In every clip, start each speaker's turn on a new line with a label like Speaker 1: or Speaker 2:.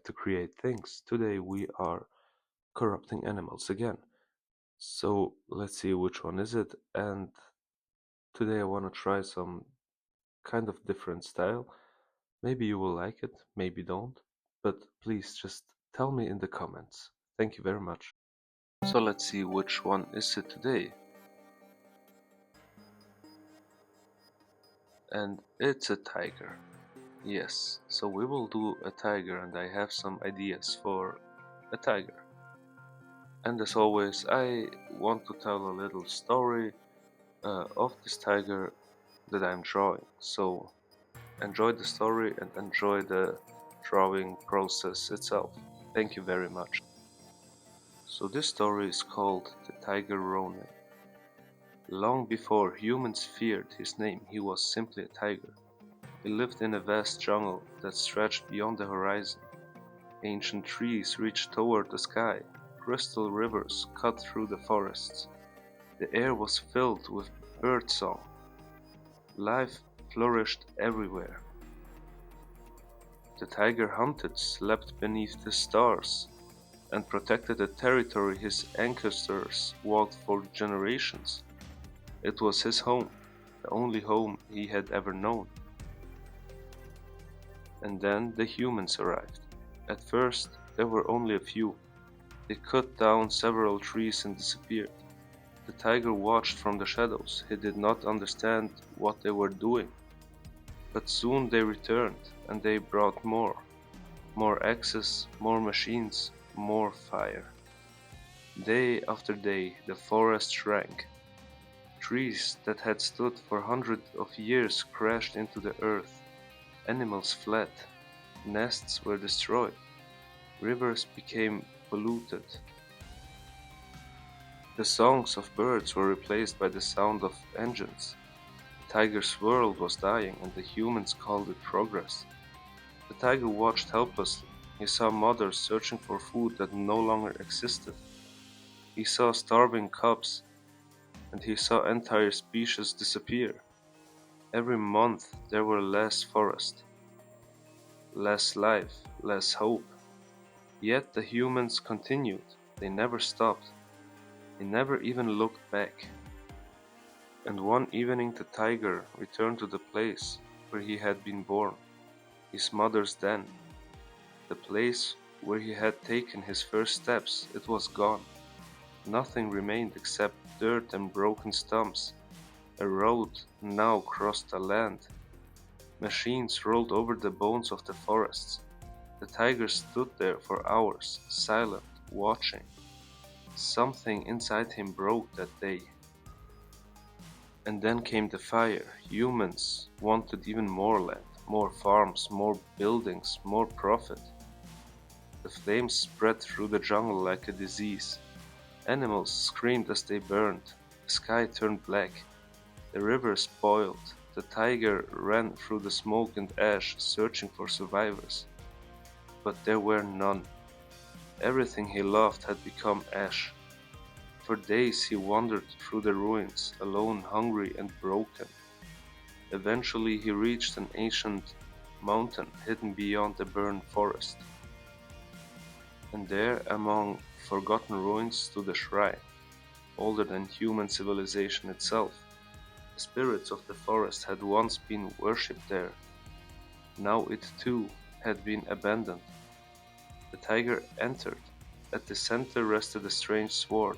Speaker 1: back to Create Things. Today we are corrupting animals again. So let's see which one is it. And today I want to try some kind of different style. Maybe you will like it, maybe don't. But please just tell me in the comments. Thank you very much. So let's see which one is it today. And it's a tiger. Yes, so we will do a tiger and I have some ideas for a tiger. And as always, I want to tell a little story of this tiger that I'm drawing. So enjoy the story and enjoy the drawing process itself. Thank you very much. So this story is called the Tiger Ronin. Long before humans feared his name, he was simply a tiger. He lived in a vast jungle that stretched beyond the horizon. Ancient trees reached toward the sky, crystal rivers cut through the forests. The air was filled with birdsong. Life flourished everywhere. The tiger hunted, slept beneath the stars, and protected a territory his ancestors walked for generations. It was his home, the only home he had ever known. And then the humans arrived. At first, there were only a few. They cut down several trees and disappeared. The tiger watched from the shadows. He did not understand what they were doing. But soon they returned, and they brought more. More axes, more machines, more fire. Day after day, the forest shrank. Trees that had stood for hundreds of years crashed into the earth. Animals fled. Nests were destroyed. Rivers became polluted. The songs of birds were replaced by the sound of engines. The tiger's world was dying, and the humans called it progress. The tiger watched helplessly. He saw mothers searching for food that no longer existed. He saw starving cubs, and he saw entire species disappear. Every month there were less forest, less life, less hope. Yet the humans continued. They never stopped. They never even looked back. And one evening the tiger returned to the place where he had been born, his mother's den. The place where he had taken his first steps, it was gone. Nothing remained except dirt and broken stumps. A road now crossed the land. Machines rolled over the bones of the forests. The tiger stood there for hours, silent, watching. Something inside him broke that day. And then came the fire. Humans wanted even more land, more farms, more buildings, more profit. The flames spread through the jungle like a disease. Animals screamed as they burned. The sky turned black. The rivers boiled. The tiger ran through the smoke and ash, searching for survivors. But there were none. Everything he loved had become ash. For days he wandered through the ruins, alone, hungry, and broken. Eventually he reached an ancient mountain hidden beyond the burned forest. And there, among forgotten ruins, stood a shrine, older than human civilization itself. The spirits of the forest had once been worshipped there. Now it too had been abandoned. The tiger entered. At the center rested a strange sword,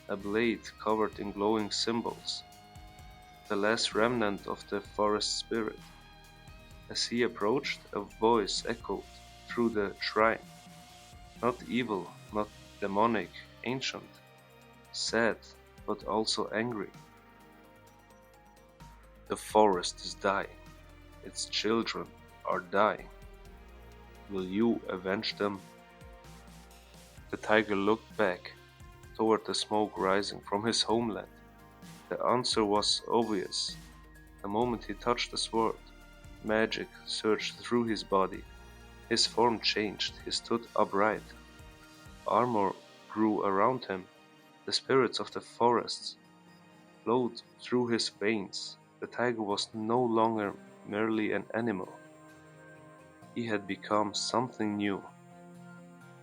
Speaker 1: a blade covered in glowing symbols, the last remnant of the forest spirit. As he approached, a voice echoed through the shrine. Not evil, not demonic, ancient, sad, but also angry. The forest is dying. Its children are dying. Will you avenge them? The tiger looked back toward the smoke rising from his homeland. The answer was obvious. The moment he touched the sword, magic surged through his body. His form changed. He stood upright. Armor grew around him. The spirits of the forests flowed through his veins. The tiger was no longer merely an animal. He had become something new,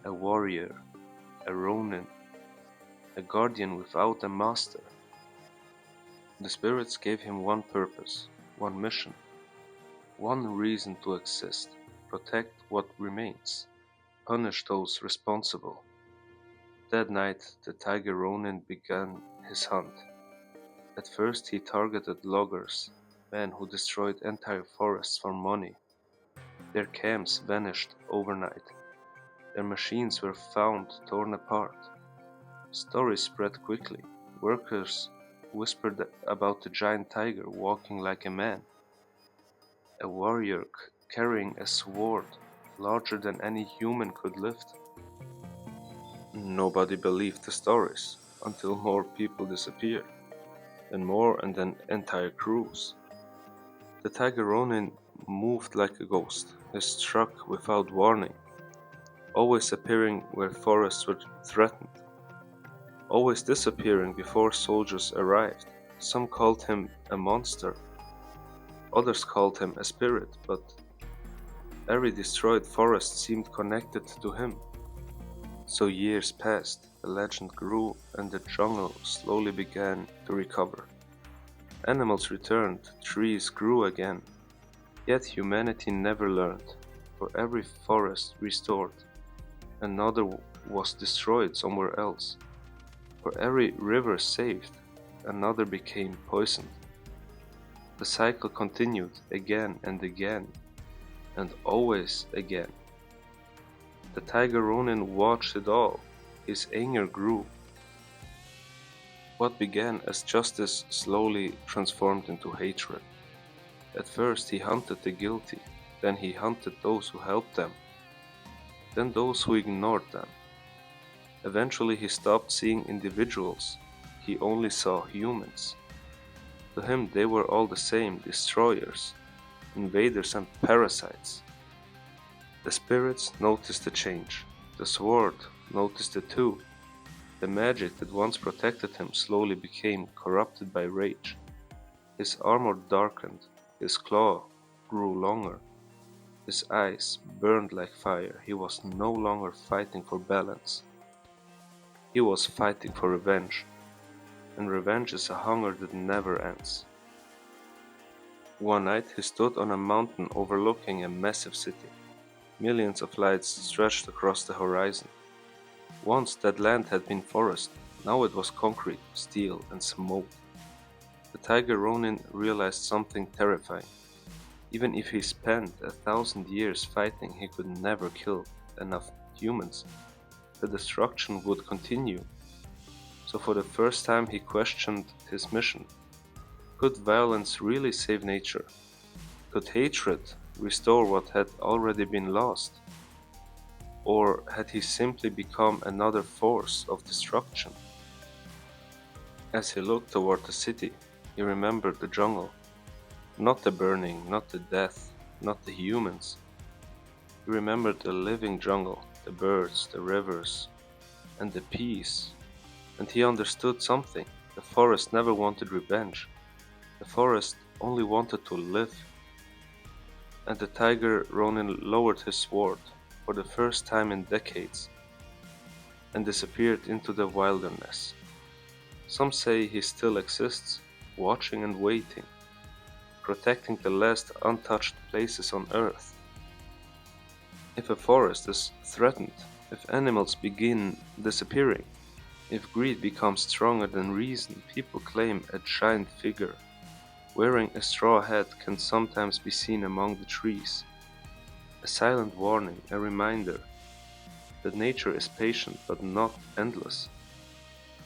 Speaker 1: a warrior, a Ronin, a guardian without a master. The spirits gave him one purpose, one mission, one reason to exist: protect what remains, punish those responsible. That night, the Tiger Ronin began his hunt. At first, he targeted loggers, men who destroyed entire forests for money. Their camps vanished overnight. Their machines were found torn apart. Stories spread quickly. Workers whispered about a giant tiger walking like a man, a warrior carrying a sword larger than any human could lift. Nobody believed the stories until more people disappeared, then more, and then entire crews. The Tiger Ronin moved like a ghost. He struck without warning, always appearing where forests were threatened, always disappearing before soldiers arrived. Some called him a monster, others called him a spirit, but every destroyed forest seemed connected to him. So years passed, the legend grew, and the jungle slowly began to recover. Animals returned, trees grew again, yet humanity never learned. For every forest restored, another was destroyed somewhere else. For every river saved, another became poisoned. The cycle continued again and again, and always again. The Tiger Ronin watched it all. His anger grew. What began as justice slowly transformed into hatred. At first he hunted the guilty, then he hunted those who helped them, then those who ignored them. Eventually he stopped seeing individuals, he only saw humans. To him they were all the same, destroyers, invaders and parasites. The spirits noticed the change. The sword noticed it too. The magic that once protected him slowly became corrupted by rage. His armor darkened, his claw grew longer, his eyes burned like fire. He was no longer fighting for balance. He was fighting for revenge, and revenge is a hunger that never ends. One night he stood on a mountain overlooking a massive city. Millions of lights stretched across the horizon. Once that land had been forest, now it was concrete, steel, and smoke. The Tiger Ronin realized something terrifying. Even if he spent 1,000 years fighting, he could never kill enough humans. The destruction would continue. So for the first time he questioned his mission. Could violence really save nature? Could hatred restore what had already been lost? Or had he simply become another force of destruction? As he looked toward the city, he remembered the jungle. Not the burning, not the death, not the humans. He remembered the living jungle, the birds, the rivers, and the peace. And he understood something. The forest never wanted revenge. The forest only wanted to live. And the Tiger Ronin lowered his sword, for the first time in decades, and disappeared into the wilderness. Some say he still exists, watching and waiting, protecting the last untouched places on Earth. If a forest is threatened, if animals begin disappearing, if greed becomes stronger than reason, people claim a giant figure wearing a straw hat can sometimes be seen among the trees. A silent warning, a reminder that nature is patient but not endless.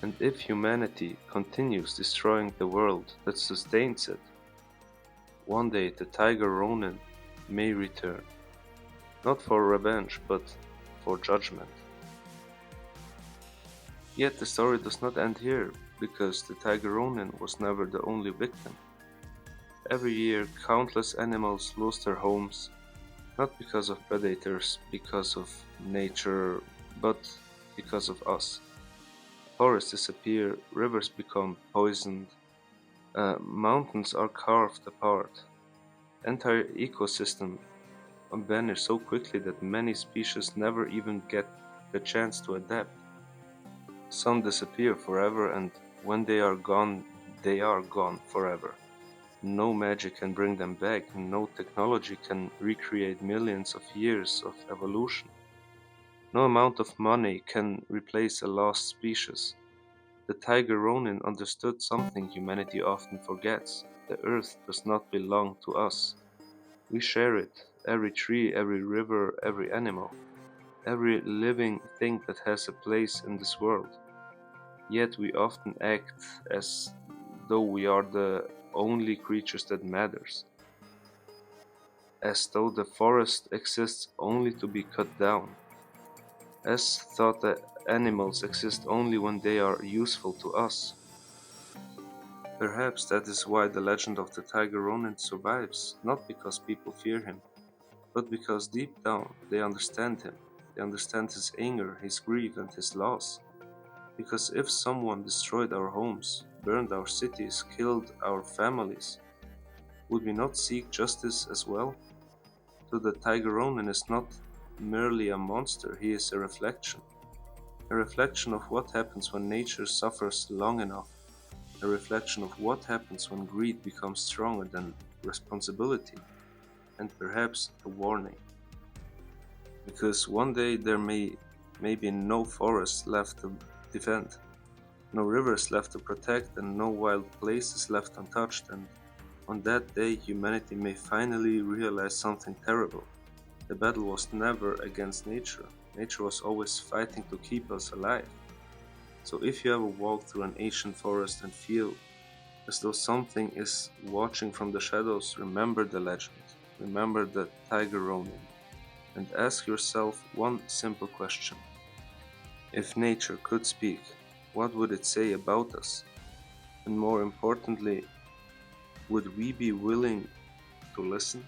Speaker 1: And if humanity continues destroying the world that sustains it, one day the Tiger Ronin may return, not for revenge but for judgment. Yet the story does not end here, because the Tiger Ronin was never the only victim. Every year, countless animals lose their homes, not because of predators, because of nature, but because of us. Forests disappear, rivers become poisoned, mountains are carved apart, entire ecosystems vanish so quickly that many species never even get the chance to adapt. Some disappear forever, and when they are gone forever. No magic can bring them back, no technology can recreate millions of years of evolution. No amount of money can replace a lost species. The Tiger Ronin understood something humanity often forgets. The earth does not belong to us. We share it. Every tree, every river, every animal, every living thing that has a place in this world. Yet we often act as though we are the only creatures that matters, as though the forest exists only to be cut down, as thought that animals exist only when they are useful to us. Perhaps that is why the legend of the Tiger Ronin survives, not because people fear him, but because deep down they understand him. They understand his anger, his grief, and his loss. Because if someone destroyed our homes, burned our cities, killed our families, would we not seek justice as well? So the Tiger Ronin is not merely a monster, he is a reflection of what happens when nature suffers long enough, a reflection of what happens when greed becomes stronger than responsibility, and perhaps a warning. Because one day there may be no forests left to defend, no rivers left to protect, and no wild places left untouched, and on that day humanity may finally realize something terrible. The battle was never against nature. Nature was always fighting to keep us alive. So if you ever walk through an ancient forest and feel as though something is watching from the shadows, remember the legend, remember the Tiger Ronin, and ask yourself one simple question. If nature could speak, what would it say about us? And more importantly, would we be willing to listen?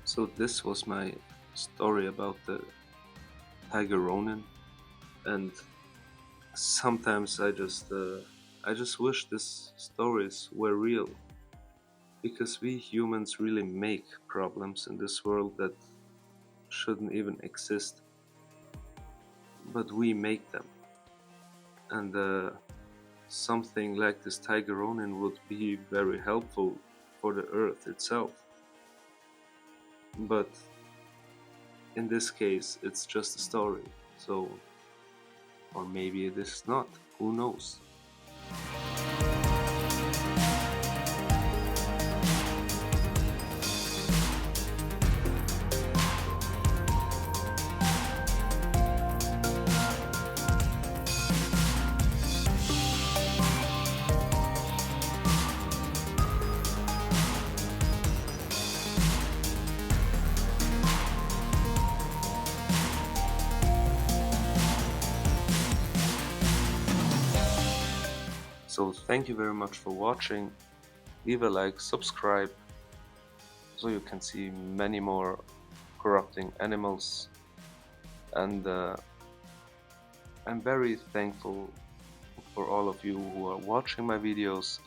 Speaker 1: So this was my story about the Tiger Ronin, and sometimes I just wish these stories were real, because we humans really make problems in this world that shouldn't even exist, but we make them. And something like this Tiger Ronin would be very helpful for the earth itself. But in this case, it's just a story, so, or maybe it is not, who knows? So thank you very much for watching. Leave a like, subscribe, so you can see many more corrupting animals. And I'm very thankful for all of you who are watching my videos,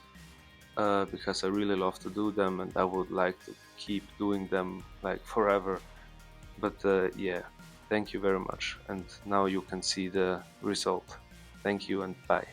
Speaker 1: because I really love to do them, and I would like to keep doing them like forever. But yeah, thank you very much, and now you can see the result. Thank you and bye.